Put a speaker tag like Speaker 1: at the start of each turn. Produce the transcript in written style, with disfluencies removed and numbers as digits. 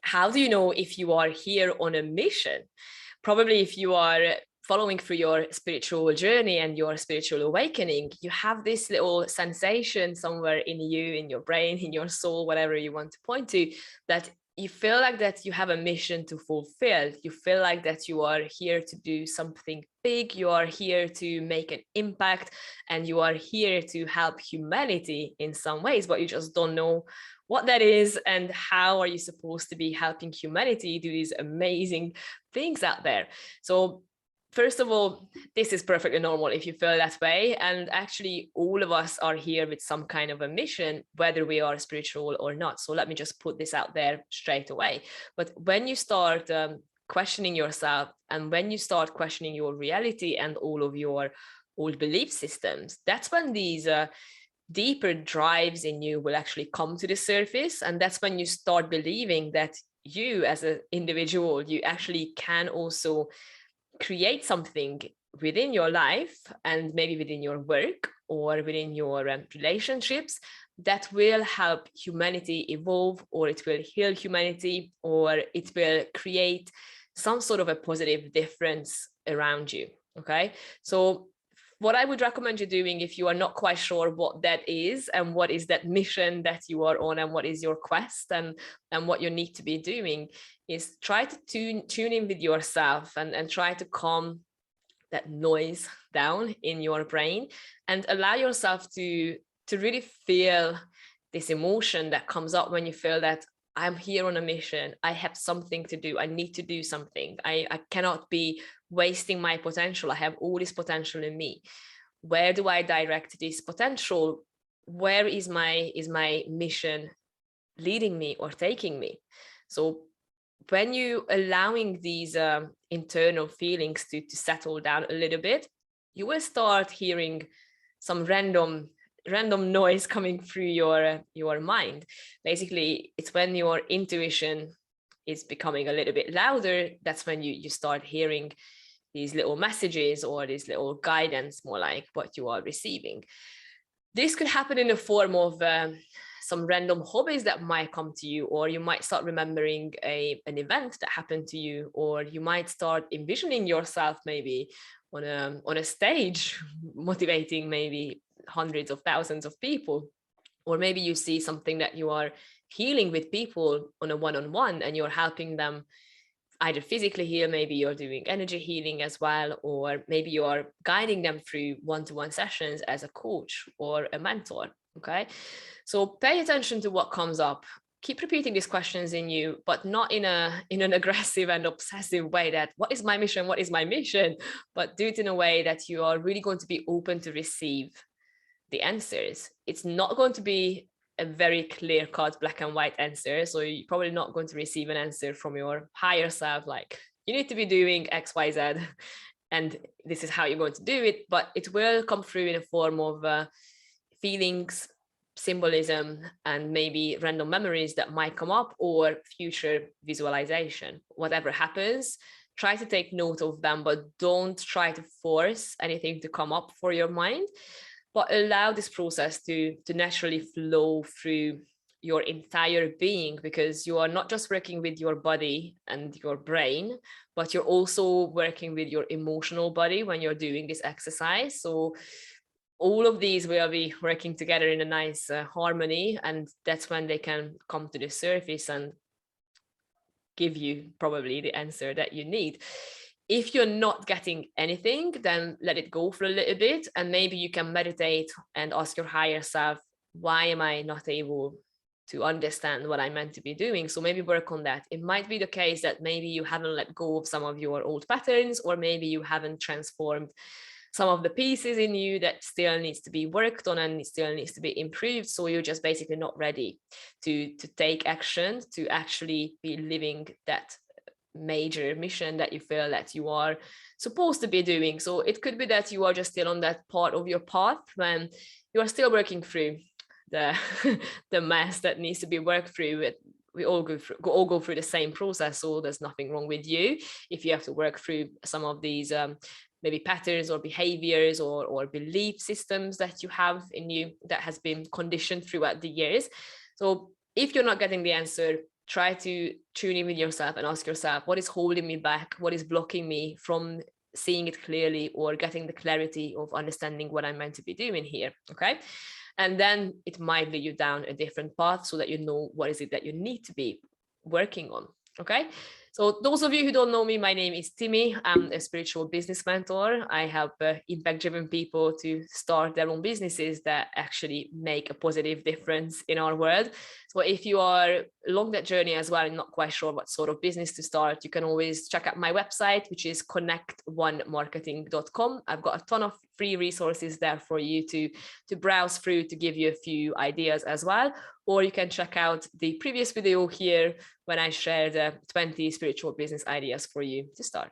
Speaker 1: how do you know if you are here on a mission? Probably if you are following through your spiritual journey and your spiritual awakening, you have this little sensation somewhere in you, in your brain, in your soul, whatever you want to point to, that you feel like that you have a mission to fulfill. You feel like that you are here to do something big. You are here to make an impact, and you are here to help humanity in some ways, but you just don't know what that is and how are you supposed to be helping humanity do these amazing things out there. So first of all, this is perfectly normal if you feel that way. And actually, all of us are here with some kind of a mission, whether we are spiritual or not. So let me just put this out there straight away. But when you start questioning yourself, and when you start questioning your reality and all of your old belief systems, that's when these deeper drives in you will actually come to the surface. And that's when you start believing that you as an individual, you actually can also create something within your life and maybe within your work or within your relationships that will help humanity evolve, or it will heal humanity, or it will create some sort of a positive difference around you. Okay, so what I would recommend you doing, if you are not quite sure what that is and what is that mission that you are on and what is your quest and what you need to be doing, is try to tune in with yourself and try to calm that noise down in your brain and allow yourself to really feel this emotion that comes up when you feel that I'm here on a mission. I have something to do. I need to do something. I cannot be wasting my potential. I have all this potential in me. Where do I direct this potential? Where is my mission leading me or taking me? So when you allowing these internal feelings to settle down a little bit, you will start hearing some random noise coming through your mind. Basically, it's when your intuition is becoming a little bit louder, that's when you start hearing these little messages or these little guidance, more like what you are receiving. This could happen in the form of some random hobbies that might come to you, or you might start remembering an event that happened to you, or you might start envisioning yourself maybe on a stage motivating maybe hundreds of thousands of people, or maybe you see something that you are healing with people on a one-on-one and you're helping them either physically heal, maybe you're doing energy healing as well, or maybe you're guiding them through one-to-one sessions as a coach or a mentor. Okay, so pay attention to what comes up. Keep repeating these questions in you, but not in an aggressive and obsessive way that what is my mission, what is my mission, but do it in a way that you are really going to be open to receive the answers. It's not going to be a very clear-cut black and white answer, so you're probably not going to receive an answer from your higher self like you need to be doing XYZ and this is how you're going to do it, but it will come through in a form of feelings, symbolism, and maybe random memories that might come up, or future visualization. Whatever happens, try to take note of them, but don't try to force anything to come up for your mind, but allow this process to naturally flow through your entire being, because you are not just working with your body and your brain, but you're also working with your emotional body when you're doing this exercise. So all of these will be working together in a nice harmony, and that's when they can come to the surface and give you probably the answer that you need. If you're not getting anything, then let it go for a little bit, and maybe you can meditate and ask your higher self, why am I not able to understand what I'm meant to be doing? So maybe work on that. It might be the case that maybe you haven't let go of some of your old patterns, or maybe you haven't transformed some of the pieces in you that still needs to be worked on and still needs to be improved. So you're just basically not ready to take action, to actually be living that major mission that you feel that you are supposed to be doing. So it could be that you are just still on that part of your path when you are still working through the the mess that needs to be worked through. We all go through the same process, so there's nothing wrong with you if you have to work through some of these maybe patterns or behaviors or belief systems that you have in you that has been conditioned throughout the years. So if you're not getting the answer, try to tune in with yourself and ask yourself, what is holding me back? What is blocking me from seeing it clearly or getting the clarity of understanding what I'm meant to be doing here? Okay. And then it might lead you down a different path so that you know what is it that you need to be working on. Okay. So those of you who don't know me, my name is Timmy. I'm a spiritual business mentor. I help impact-driven people to start their own businesses that actually make a positive difference in our world. So if you are along that journey as well and not quite sure what sort of business to start, you can always check out my website, which is connect1marketing.com. I've got a ton of free resources there for you to browse through to give you a few ideas as well. Or you can check out the previous video here when I shared 20 spiritual business ideas for you to start.